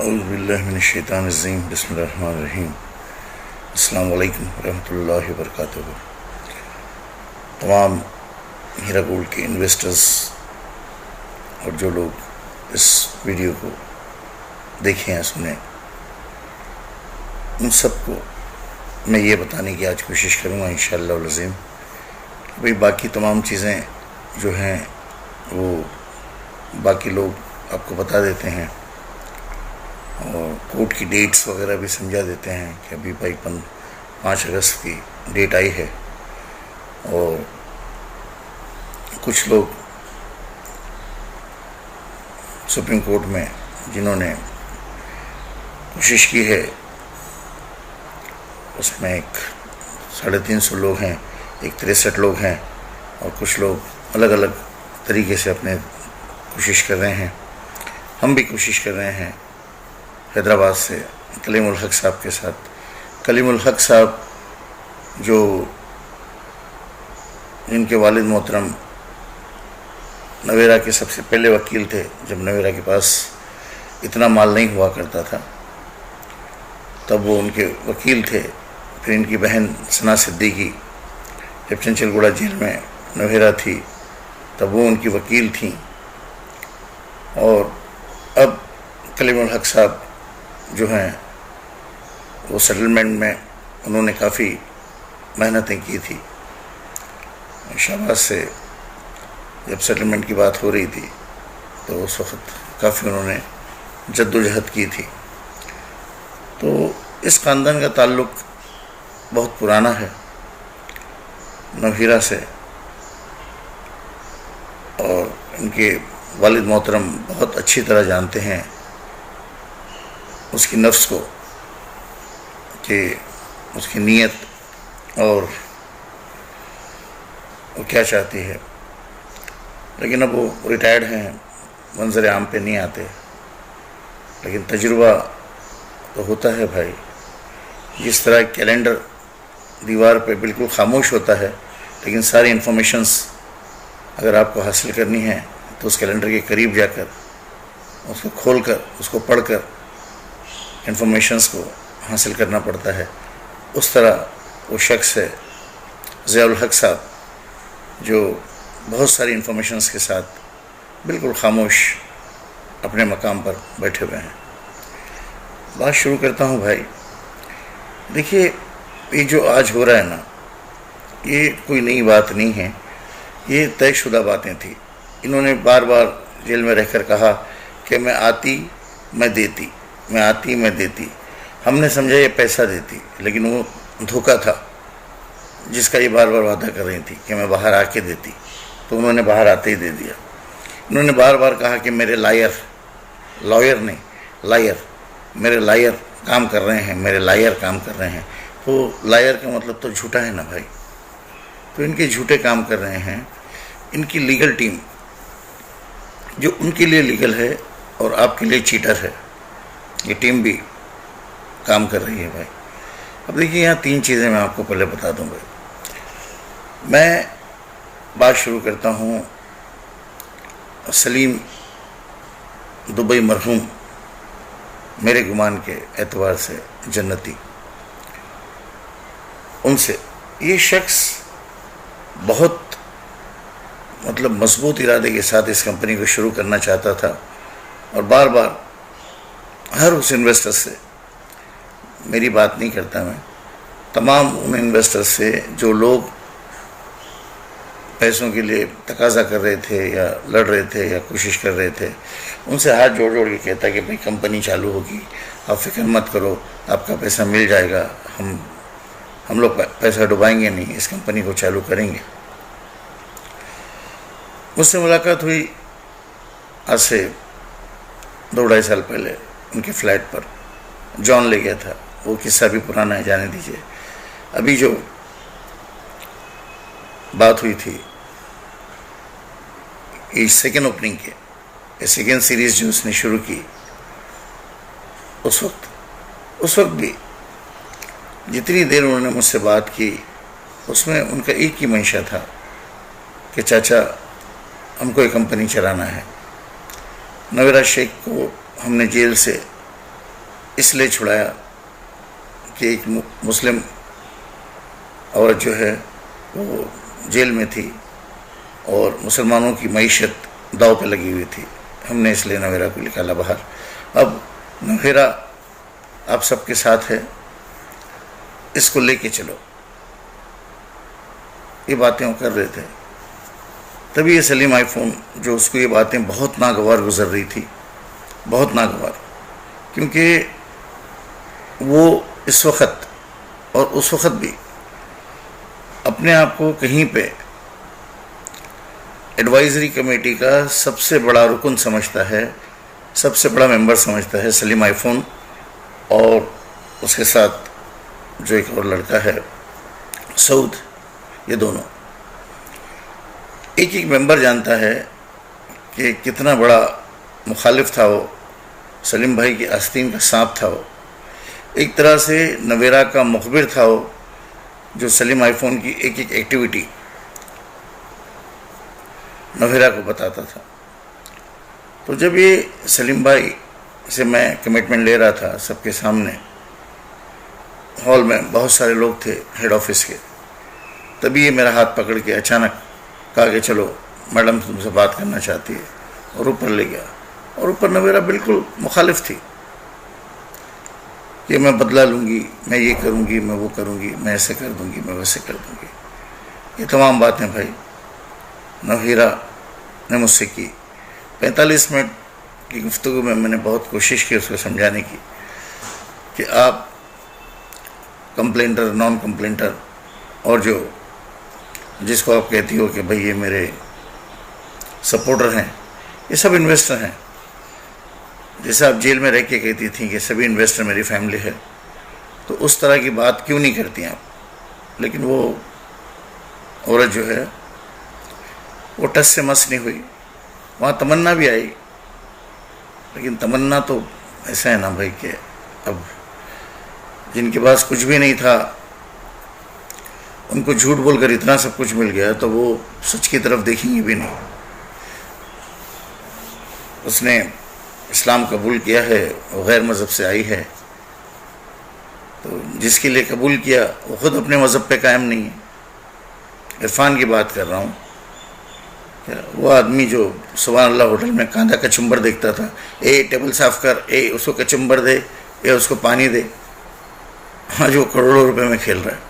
اعوذ باللہ من الشیطان الرجیم بسم اللہ الرحمن الرحیم السلام علیکم ورحمۃ اللہ وبرکاتہ۔ تمام ہیرا گولڈ کے انویسٹرز اور جو لوگ اس ویڈیو کو دیکھیں یا سنیں، ان سب کو میں یہ بتانے کی آج کوشش کروں گا انشاءاللہ العظیم کہ بھئی باقی تمام چیزیں جو ہیں وہ باقی لوگ آپ کو بتا دیتے ہیں اور کورٹ کی ڈیٹس وغیرہ بھی سمجھا دیتے ہیں کہ ابھی بھائی 5 اگست کی ڈیٹ آئی ہے، اور کچھ لوگ سپریم کورٹ میں جنہوں نے کوشش کی ہے، اس میں ایک 350 لوگ ہیں، ایک 63 لوگ ہیں، اور کچھ لوگ الگ الگ طریقے سے اپنے کوشش کر رہے ہیں۔ ہم بھی کوشش کر رہے ہیں حیدرآباد سے کلیم الحق صاحب کے ساتھ۔ کلیم الحق صاحب جو جن کے والد محترم نویرا کے سب سے پہلے وکیل تھے، جب نویرا کے پاس اتنا مال نہیں ہوا کرتا تھا تب وہ ان کے وکیل تھے۔ پھر ان کی بہن ثنا صدیقی جب چنچل گوڑا جیل میں نویرا تھی تب وہ ان کی وکیل تھیں، اور اب کلیم الحق صاحب جو ہیں وہ سیٹلمنٹ میں انہوں نے کافی محنتیں کی تھی۔ شہباز سے جب سیٹلمنٹ کی بات ہو رہی تھی تو اس وقت کافی انہوں نے جد و جہد کی تھی۔ تو اس خاندان کا تعلق بہت پرانا ہے نوہیرا سے، اور ان کے والد محترم بہت اچھی طرح جانتے ہیں اس کی نفس کو کہ اس کی نیت اور وہ کیا چاہتی ہے، لیکن اب وہ ریٹائرڈ ہیں، منظر عام پہ نہیں آتے، لیکن تجربہ تو ہوتا ہے بھائی۔ جس طرح کیلنڈر دیوار پہ بالکل خاموش ہوتا ہے، لیکن ساری انفارمیشنز اگر آپ کو حاصل کرنی ہے تو اس کیلنڈر کے قریب جا کر اس کو کھول کر اس کو پڑھ کر انفارمیشنز کو حاصل کرنا پڑتا ہے۔ اس طرح وہ شخص ہے ضیاء الحق صاحب جو بہت ساری انفارمیشنز کے ساتھ بالکل خاموش اپنے مقام پر بیٹھے ہوئے ہیں۔ بات شروع کرتا ہوں بھائی۔ دیکھیے، یہ جو آج ہو رہا ہے نا، یہ کوئی نئی بات نہیں ہے، یہ طے شدہ باتیں تھیں۔ انہوں نے بار بار جیل میں رہ کر کہا کہ میں آتی میں دیتی، میں آتی میں دیتی۔ ہم نے سمجھا یہ پیسہ دیتی، لیکن وہ دھوکہ تھا جس کا یہ بار بار وعدہ کر رہی تھی کہ میں باہر آ کے دیتی، تو انہوں نے باہر آتے ہی دے دیا۔ انہوں نے بار بار کہا کہ میرے لائر میرے لائر کام کر رہے ہیں، میرے لائر کام کر رہے ہیں۔ تو لائر کا مطلب تو جھوٹا ہے نا بھائی۔ تو ان کے جھوٹے کام کر رہے ہیں۔ ان کی لیگل ٹیم جو ان کے لیے لیگل ہے اور آپ کے لیے چیٹر ہے، یہ ٹیم بھی کام کر رہی ہے بھائی۔ اب دیکھیے، یہاں 3 چیزیں میں آپ کو پہلے بتا دوں بھائی۔ میں بات شروع کرتا ہوں سلیم دبئی مرحوم، میرے گمان کے اعتبار سے جنتی، ان سے۔ یہ شخص بہت مضبوط ارادے کے ساتھ اس کمپنی کو شروع کرنا چاہتا تھا، اور بار بار ہر اس انویسٹر سے، میری بات نہیں کرتا میں، تمام ان انویسٹر سے جو لوگ پیسوں کے لیے تقاضا کر رہے تھے یا لڑ رہے تھے یا کوشش کر رہے تھے، ان سے ہاتھ جوڑ کے کہتا کہ بھائی کمپنی چالو ہوگی، آپ فکر مت کرو، آپ کا پیسہ مل جائے گا، ہم لوگ پیسہ ڈبائیں گے نہیں، اس کمپنی کو چالو کریں گے۔ مجھ سے ملاقات ہوئی آج سے 2-2.5 سال پہلے ان کے فلیٹ پر، جان لے گیا تھا، وہ قصہ بھی پرانا ہے، جانے دیجیے۔ ابھی جو بات ہوئی تھی یہ سیکنڈ اوپننگ کے، یہ سیکنڈ سیریز جو اس نے شروع کی، اس وقت بھی جتنی دیر انہوں نے مجھ سے بات کی، اس میں ان کا ایک ہی منشا تھا کہ چاچا ہم کو یہ کمپنی چلانا ہے۔ نویرا شیخ کو ہم نے جیل سے اس لیے چھڑایا کہ ایک مسلم عورت جو ہے وہ جیل میں تھی اور مسلمانوں کی معیشت داؤ پہ لگی ہوئی تھی. ہم نے اس لیے نویرا کو نکالا باہر. اب نویرا آپ سب کے ساتھ ہے، اس کو لے کے چلو. یہ باتیں وہ کر رہے تھے. تبھی یہ سلیم آئی فون جو اس کو یہ باتیں بہت ناگوار گزر رہی تھی، بہت ناگوار، کیونکہ وہ اس وقت اور اس وقت بھی اپنے آپ کو کہیں پہ ایڈوائزری کمیٹی کا سب سے بڑا رکن سمجھتا ہے، سب سے بڑا ممبر سمجھتا ہے. سلیم آئی فون اور اس کے ساتھ جو ایک اور لڑکا ہے سعود، یہ دونوں ایک ممبر جانتا ہے کہ کتنا بڑا مخالف تھا وہ. سلیم بھائی کی آستین کا سانپ تھا وہ، ایک طرح سے نویرا کا مخبر تھا وہ، جو سلیم آئی فون کی ایک ایکٹیویٹی نویرا کو بتاتا تھا. تو جب یہ سلیم بھائی سے میں کمٹمنٹ لے رہا تھا سب کے سامنے، ہال میں بہت سارے لوگ تھے ہیڈ آفس کے، تبھی یہ میرا ہاتھ پکڑ کے اچانک کہا کہ چلو میڈم تم سے بات کرنا چاہتی ہے، اور اوپر لے گیا. اور اوپر نویرا بالکل مخالف تھی کہ میں بدلہ لوں گی، میں یہ کروں گی، میں وہ کروں گی، میں ایسے کر دوں گی، میں ویسے کر دوں گی. یہ تمام باتیں بھائی نویرا نے مجھ سے کی. 45 منٹ کی گفتگو میں نے بہت کوشش کی اس کو سمجھانے کی کہ آپ کمپلینٹر، نان کمپلینٹر، اور جو جس کو آپ کہتی ہو کہ بھئی یہ میرے سپورٹر ہیں، یہ سب انویسٹر ہیں. جیسے آپ جیل میں رہ کے کہتی تھیں کہ سبھی انویسٹر میری فیملی ہے، تو اس طرح کی بات کیوں نہیں کرتی آپ؟ لیکن وہ عورت جو ہے وہ ٹس سے مس نہیں ہوئی. وہاں تمنا بھی آئی، لیکن تمنا تو ایسا ہے نا بھائی کہ اب جن کے پاس کچھ بھی نہیں تھا ان کو جھوٹ بول کر اتنا سب کچھ مل گیا تو وہ سچ کی طرف دیکھیں گے بھی نہیں. اس نے اسلام قبول کیا ہے، وہ غیر مذہب سے آئی ہے، تو جس کے لیے قبول کیا وہ خود اپنے مذہب پہ قائم نہیں ہے. عرفان کی بات کر رہا ہوں. وہ آدمی جو سبحان اللہ ہوٹل میں کاندھا کچمبر دیکھتا تھا، اے ٹیبل صاف کر، اے اس کو کچمبر دے، اے اس کو پانی دے، آج وہ کروڑوں روپے میں کھیل رہا ہے.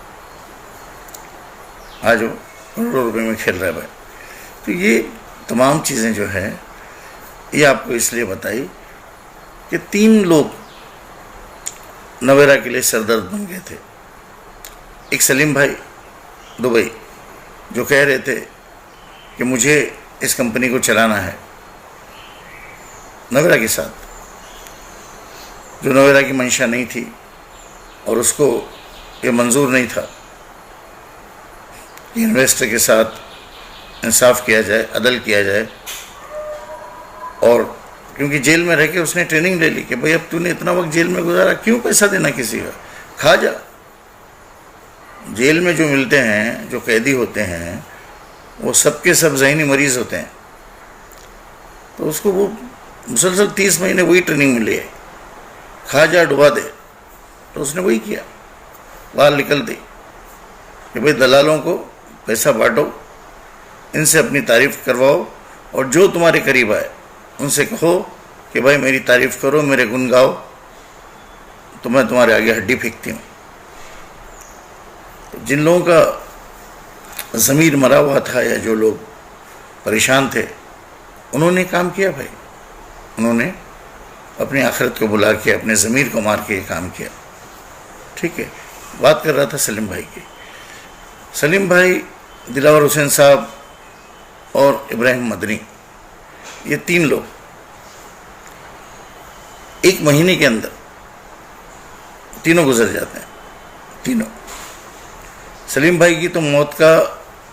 آج وہ کروڑوں روپے میں کھیل رہا ہے بھائی. تو یہ تمام چیزیں جو ہے یہ آپ کو اس لیے بتائی کہ 3 لوگ نویرا کے لیے سردرد بن گئے تھے. ایک سلیم بھائی دبئی جو کہہ رہے تھے کہ مجھے اس کمپنی کو چلانا ہے نویرا کے ساتھ، جو نویرا کی منشا نہیں تھی اور اس کو یہ منظور نہیں تھا کہ انویسٹر کے ساتھ انصاف کیا جائے، عدل کیا جائے. اور کیونکہ جیل میں رہ کے اس نے ٹریننگ لے لی کہ بھئی اب تو نے اتنا وقت جیل میں گزارا، کیوں پیسہ دینا کسی کا، کھا جا. جیل میں جو ملتے ہیں، جو قیدی ہوتے ہیں، وہ سب کے سب ذہنی مریض ہوتے ہیں. تو اس کو وہ مسلسل 30 مہینے وہی ٹریننگ ملی ہے، کھا جا ڈبا دے. تو اس نے وہی کیا، باہر نکل دی کہ بھئی دلالوں کو پیسہ بانٹو، ان سے اپنی تعریف کرواؤ، اور جو تمہارے قریب آئے ان سے کہو کہ بھائی میری تعریف کرو، میرے گن گاؤ، تو میں تمہارے آگے ہڈی پھینکتی ہوں. جن لوگوں کا ضمیر مرا ہوا تھا یا جو لوگ پریشان تھے، انہوں نے کام کیا بھائی. انہوں نے اپنی آخرت کو بلا کے، اپنے ضمیر کو مار کے یہ کام کیا. ٹھیک ہے. بات کر رہا تھا سلیم بھائی کی. سلیم بھائی، دلاور حسین صاحب اور ابراہیم مدنی، یہ 3 لوگ 1 مہینے کے اندر تینوں گزر جاتے ہیں. تینوں. سلیم بھائی کی تو موت کا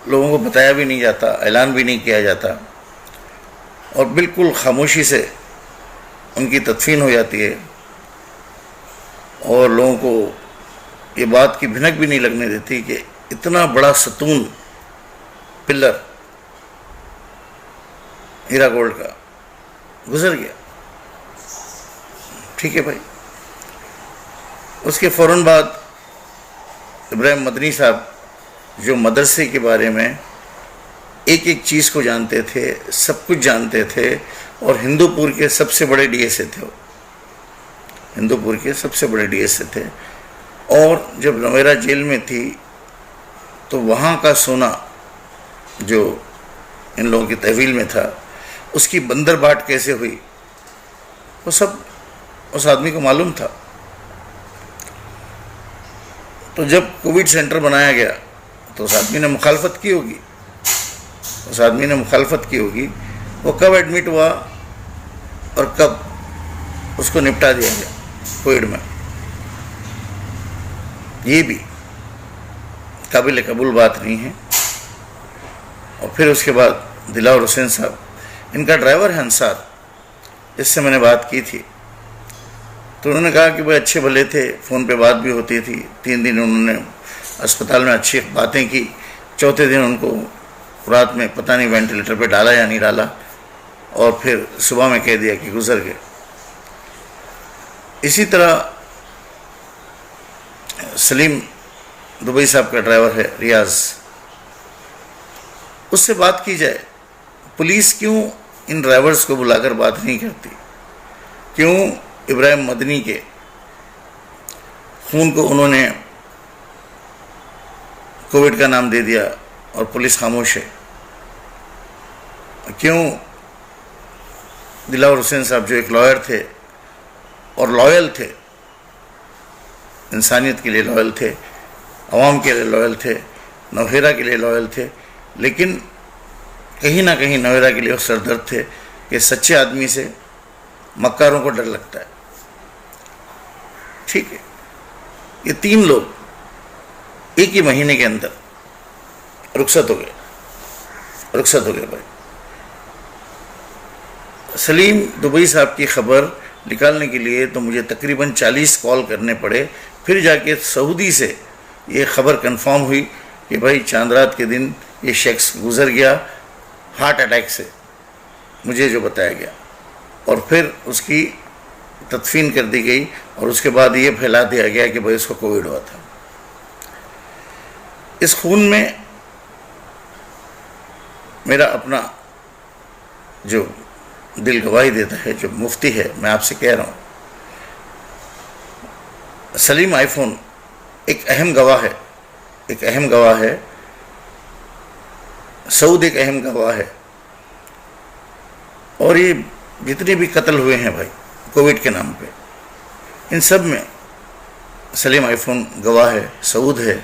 لوگوں کو بتایا بھی نہیں جاتا، اعلان بھی نہیں کیا جاتا، اور بالکل خاموشی سے ان کی تدفین ہو جاتی ہے، اور لوگوں کو یہ بات کی بھنک بھی نہیں لگنے دیتی کہ اتنا بڑا ستون، پلر ہیرا گولڈ کا گزر گیا. ٹھیک ہے بھائی. اس کے فوراً بعد ابراہیم مدنی صاحب جو مدرسے کے بارے میں ایک ایک چیز کو جانتے تھے، سب کچھ جانتے تھے، اور ہندو پور کے سب سے بڑے ڈی ایس اے تھے، وہ ہندو پور کے سب سے بڑے ڈی ایس اے تھے، اور جب نویرا جیل میں تھی تو وہاں کا سونا جو ان لوگوں کی تحویل میں تھا اس کی بندر باٹ کیسے ہوئی وہ سب اس آدمی کو معلوم تھا۔ تو جب کووڈ سینٹر بنایا گیا تو اس آدمی نے مخالفت کی ہوگی، وہ کب ایڈمٹ ہوا اور کب اس کو نپٹا دیا گیا کووڈ میں، یہ بھی قابل قبول بات نہیں ہے۔ اور پھر اس کے بعد دلاور حسین صاحب، ان کا ڈرائیور ہے انصار، جس سے میں نے بات کی تھی، تو انہوں نے کہا کہ وہ اچھے بھلے تھے، فون پہ بات بھی ہوتی تھی، 3 دن انہوں نے اسپتال میں اچھی باتیں کی، چوتھے دن ان کو رات میں پتہ نہیں وینٹیلیٹر پہ ڈالا یا نہیں ڈالا، اور پھر صبح میں کہہ دیا کہ گزر گئے۔ اسی طرح سلیم دبئی صاحب کا ڈرائیور ہے ریاض، اس سے بات کی جائے، پولیس کیوں ان ڈرائیورز کو بلا کر بات نہیں کرتی؟ کیوں ابراہیم مدنی کے خون کو انہوں نے کووڈ کا نام دے دیا اور پولیس خاموش ہے؟ کیوں دلاور حسین صاحب جو ایک لائر تھے اور لائل تھے، انسانیت کے لیے لائل تھے، عوام کے لیے لائل تھے، نوہیرا کے لیے لائل تھے، لیکن کہیں نہ کہیں نوہیرا کے لیے وہ سردرد تھے کہ سچے آدمی سے مکاروں کو ڈر لگتا ہے؟ ٹھیک ہے، یہ 3 لوگ ایک ہی مہینے کے اندر رخصت ہو گئے بھائی۔ سلیم دبئی صاحب کی خبر نکالنے کے لیے تو مجھے تقریباً 40 کال کرنے پڑے، پھر جا کے سعودی سے یہ خبر کنفرم ہوئی کہ بھائی چاند رات کے دن یہ شخص گزر گیا ہارٹ اٹیک سے، مجھے جو بتایا گیا، اور پھر اس کی تدفین کر دی گئی، اور اس کے بعد یہ پھیلا دیا گیا کہ بھائی اس کو کووڈ ہوا تھا۔ اس خون میں میرا اپنا جو دل گواہی دیتا ہے، جو مفتی ہے، میں آپ سے کہہ رہا ہوں، سلیم آئی فون ایک اہم گواہ ہے، سعود ایک اہم گواہ ہے، اور یہ جتنے بھی قتل ہوئے ہیں بھائی کووڈ کے نام پہ، ان سب میں سلیم آئی فون گواہ ہے، سعود ہے،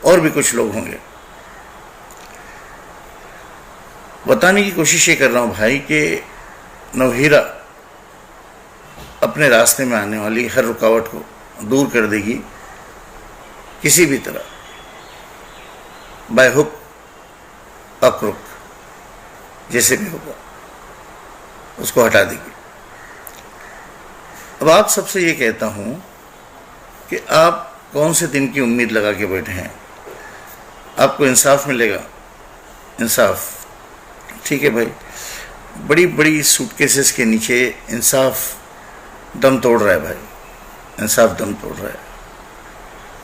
اور بھی کچھ لوگ ہوں گے۔ بتانے کی کوشش یہ کر رہا ہوں بھائی کہ نوہیرا اپنے راستے میں آنے والی ہر رکاوٹ کو دور کر دے گی، کسی بھی طرح، بائی ہک اکرک، جیسے بھی ہوگا اس کو ہٹا دے گی۔ اب آپ سب سے یہ کہتا ہوں کہ آپ کون سے دن کی امید لگا کے بیٹھے ہیں؟ آپ کو انصاف ملے گا، انصاف، ٹھیک ہے بھائی، بڑی بڑی سوٹ کیسز کے نیچے انصاف دم توڑ رہا ہے بھائی، انصاف دم توڑ رہا ہے۔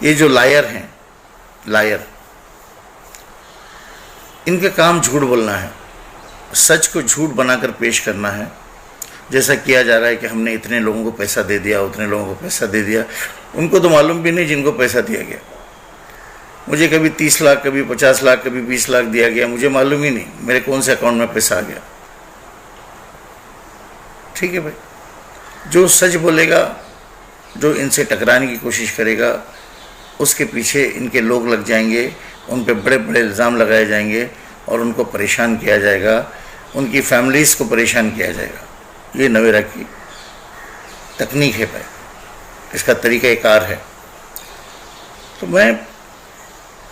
یہ جو لائر ہیں، لائر، ان کا کام جھوٹ بولنا ہے، سچ کو جھوٹ بنا کر پیش کرنا ہے، جیسا کیا جا رہا ہے کہ ہم نے اتنے لوگوں کو پیسہ دے دیا، اتنے لوگوں کو پیسہ دے دیا۔ ان کو تو معلوم بھی نہیں جن کو پیسہ دیا گیا، مجھے کبھی 30 لاکھ، کبھی 50 لاکھ، کبھی 20 لاکھ دیا گیا، مجھے معلوم ہی نہیں میرے کون سے اکاؤنٹ میں پیسہ آ گیا۔ ٹھیک ہے بھائی، جو سچ بولے گا، جو ان سے ٹکرانے کی کوشش کرے گا، اس کے پیچھے ان کے لوگ لگ جائیں گے، ان پہ بڑے بڑے الزام لگائے جائیں گے، اور ان کو پریشان کیا جائے گا، ان کی فیملیز کو پریشان کیا جائے گا۔ یہ نویرا کی تکنیک ہے بھائی، اس کا طریقہ کار ہے۔ تو میں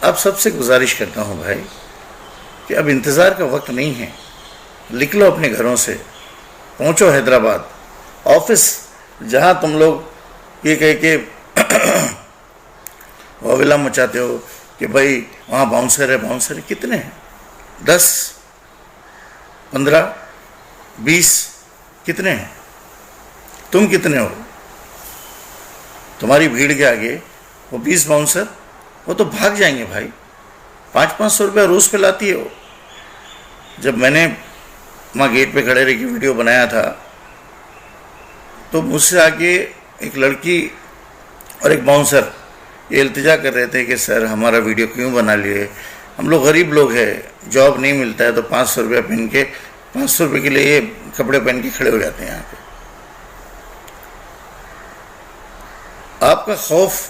آپ سب سے گزارش کرتا ہوں بھائی کہ اب انتظار کا وقت نہیں ہے، نکلو اپنے گھروں سے، پہنچو حیدرآباد آفس، جہاں تم لوگ یہ کہہ کے واویلا مچاتے ہو کہ بھائی وہاں باؤنسر ہے، باؤنسر ہے، کتنے ہیں؟ 10، 15، 20، کتنے ہیں؟ تم کتنے ہو؟ تمہاری بھیڑ کے آگے وہ 20 باؤنسر وہ تو بھاگ جائیں گے بھائی. 500 روپیہ روز پہ لاتی ہے وہ. جب میں نے وہاں گیٹ پہ کھڑے رہ کے ویڈیو بنایا تھا تو مجھ سے آگے ایک لڑکی اور ایک باؤنسر یہ التجا کر رہے تھے کہ سر ہمارا ویڈیو کیوں بنا لیے, ہم لوگ غریب لوگ ہیں, جاب نہیں ملتا ہے تو 500 روپیہ پہن کے 500 روپے کے لیے یہ کپڑے پہن کے کھڑے ہو جاتے ہیں یہاں پہ. آپ کا خوف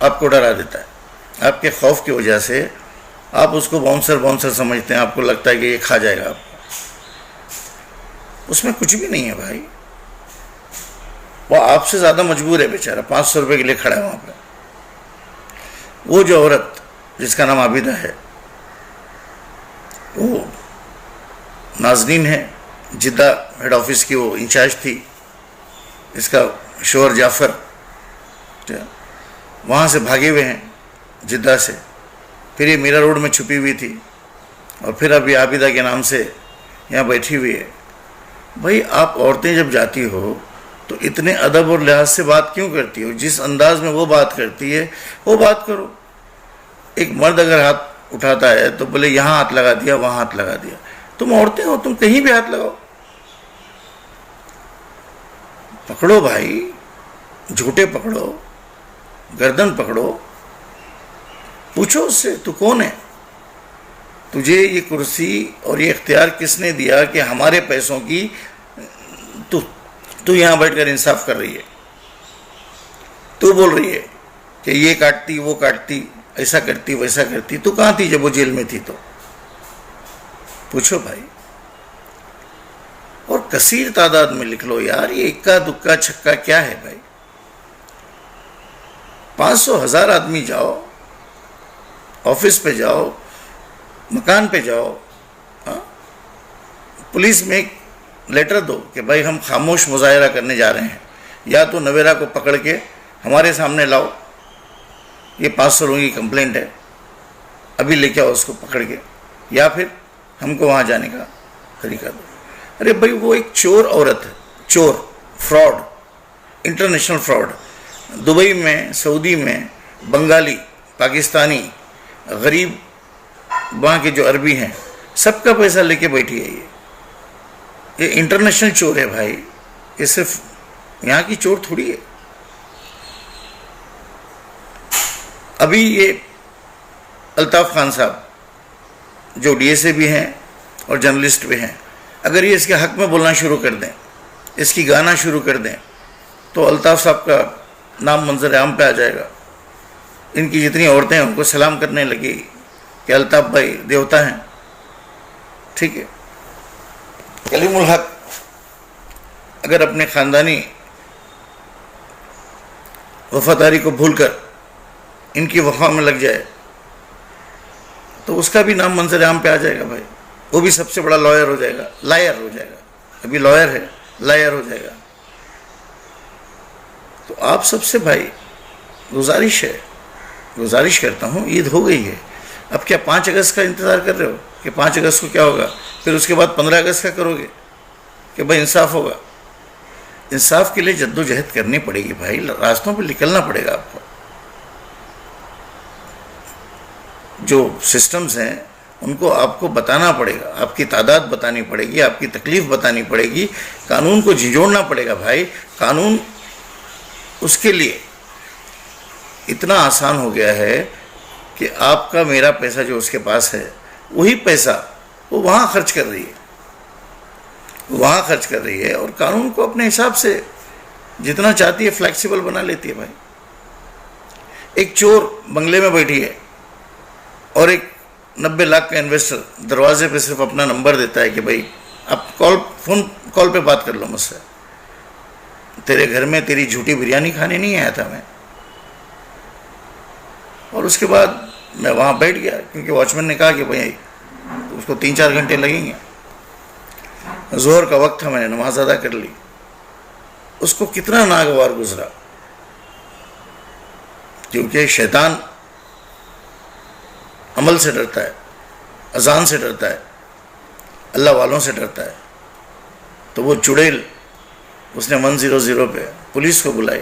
آپ کو ڈرا دیتا ہے. آپ کے خوف کی وجہ سے آپ اس کو باؤنسر سمجھتے ہیں. آپ کو لگتا ہے کہ یہ کھا جائے گا آپ کو. اس میں کچھ بھی نہیں ہے بھائی. وہ آپ سے زیادہ مجبور ہے بیچارہ, 500 روپے کے لیے کھڑا ہے وہاں پہ. وہ جو عورت جس کا نام عابدہ ہے وہ نازنین ہے, جدہ ہیڈ آفس کی وہ انچارج تھی. اس کا شوہر جعفر وہاں سے بھاگے ہوئے ہیں جدہ سے. پھر یہ میرا روڈ میں چھپی ہوئی تھی اور پھر اب یہ عابدہ کے نام سے یہاں بیٹھی ہوئی ہے. بھائی آپ عورتیں جب جاتی ہو تو اتنے ادب اور لحاظ سے بات کیوں کرتی ہو؟ جس انداز میں وہ بات کرتی ہے وہ بات کرو. ایک مرد اگر ہاتھ اٹھاتا ہے تو بولے یہاں ہاتھ لگا دیا, وہاں ہاتھ لگا دیا. تم عورتیں ہو, تم کہیں بھی ہاتھ لگاؤ. پکڑو بھائی, جھوٹے پکڑو, گردن پکڑو, پوچھو اس سے تو کون ہے, تجھے یہ کرسی اور یہ اختیار کس نے دیا کہ ہمارے پیسوں کی تو یہاں بیٹھ کر انصاف کر رہی ہے. تو بول رہی ہے کہ یہ کاٹتی وہ کاٹتی, ایسا کرتی ویسا کرتی. تو کہاں تھی جب وہ جیل میں تھی؟ تو پوچھو بھائی. اور کثیر تعداد میں لکھ لو یار. یہ اکا دکا چھکا کیا ہے بھائی؟ 500,000 آدمی جاؤ, آفس پہ جاؤ, مکان پہ جاؤ, پولیس میں ایک لیٹر دو کہ بھائی ہم خاموش مظاہرہ کرنے جا رہے ہیں, یا تو نویرا کو پکڑ کے ہمارے سامنے لاؤ, یہ 500 لوگوں کی کمپلینٹ ہے, ابھی لے کے آؤ اس کو پکڑ کے, یا پھر ہم کو وہاں جانے کا طریقہ دو. ارے بھائی وہ ایک چور عورت ہے, چور, فراڈ, انٹرنیشنل فراڈ. دبئی میں, سعودی میں, بنگالی, پاکستانی, غریب, وہاں کے جو عربی ہیں, سب کا پیسہ لے کے بیٹھی ہے. یہ انٹرنیشنل چور ہے بھائی. یہ صرف یہاں کی چور تھوڑی ہے. ابھی یہ الطاف خان صاحب جو ڈی ایس اے بھی ہیں اور جرنلسٹ بھی ہیں, اگر یہ اس کے حق میں بولنا شروع کر دیں, اس کی گانا شروع کر دیں, تو الطاف صاحب کا نام منظر عام پہ آ جائے گا. ان کی جتنی عورتیں ہیں ان کو سلام کرنے لگے کہ الطاف بھائی دیوتا ہیں. ٹھیک ہے. کلیم الحق اگر اپنے خاندانی وفاداری کو بھول کر ان کی وفا میں لگ جائے تو اس کا بھی نام منظر عام پہ آ جائے گا بھائی. وہ بھی سب سے بڑا لائر ہو جائے گا, لائر ہو جائے گا. ابھی لائر ہے, لائر ہو جائے گا. تو آپ سب سے بھائی گزارش کرتا ہوں, عید ہو گئی ہے, اب کیا 5 اگست کا انتظار کر رہے ہو کہ 5 اگست کو کیا ہوگا؟ پھر اس کے بعد 15 اگست کا کرو گے کہ بھائی انصاف ہوگا؟ انصاف کے لیے جد و جہد کرنی پڑے گی بھائی, راستوں پہ نکلنا پڑے گا آپ کو. جو سسٹمز ہیں ان کو آپ کو بتانا پڑے گا, آپ کی تعداد بتانی پڑے گی, آپ کی تکلیف بتانی پڑے گی, قانون کو جھنجھوڑنا پڑے گا بھائی. قانون اس کے لیے اتنا آسان ہو گیا ہے کہ آپ کا میرا پیسہ جو اس کے پاس ہے وہی پیسہ وہ وہاں خرچ کر رہی ہے, اور قانون کو اپنے حساب سے جتنا چاہتی ہے فلیکسیبل بنا لیتی ہے بھائی. ایک چور بنگلے میں بیٹھی ہے اور ایک 90 لاکھ کا انویسٹر دروازے پہ صرف اپنا نمبر دیتا ہے کہ بھائی آپ فون کال پہ بات کر لو مجھ سے, تیرے گھر میں تیری جھوٹی بریانی کھانے نہیں آیا تھا میں. اور اس کے بعد میں وہاں بیٹھ گیا کیونکہ واچ مین نے کہا کہ بھائی اس کو 3-4 گھنٹے لگیں گے. ظہر کا وقت تھا, میں نے نماز ادا کر لی. اس کو کتنا ناگوار گزرا, کیونکہ شیطان عمل سے ڈرتا ہے, اذان سے ڈرتا ہے, اللہ والوں سے ڈرتا ہے. تو وہ چڑیل اس نے 100 پہ پولیس کو بلائی.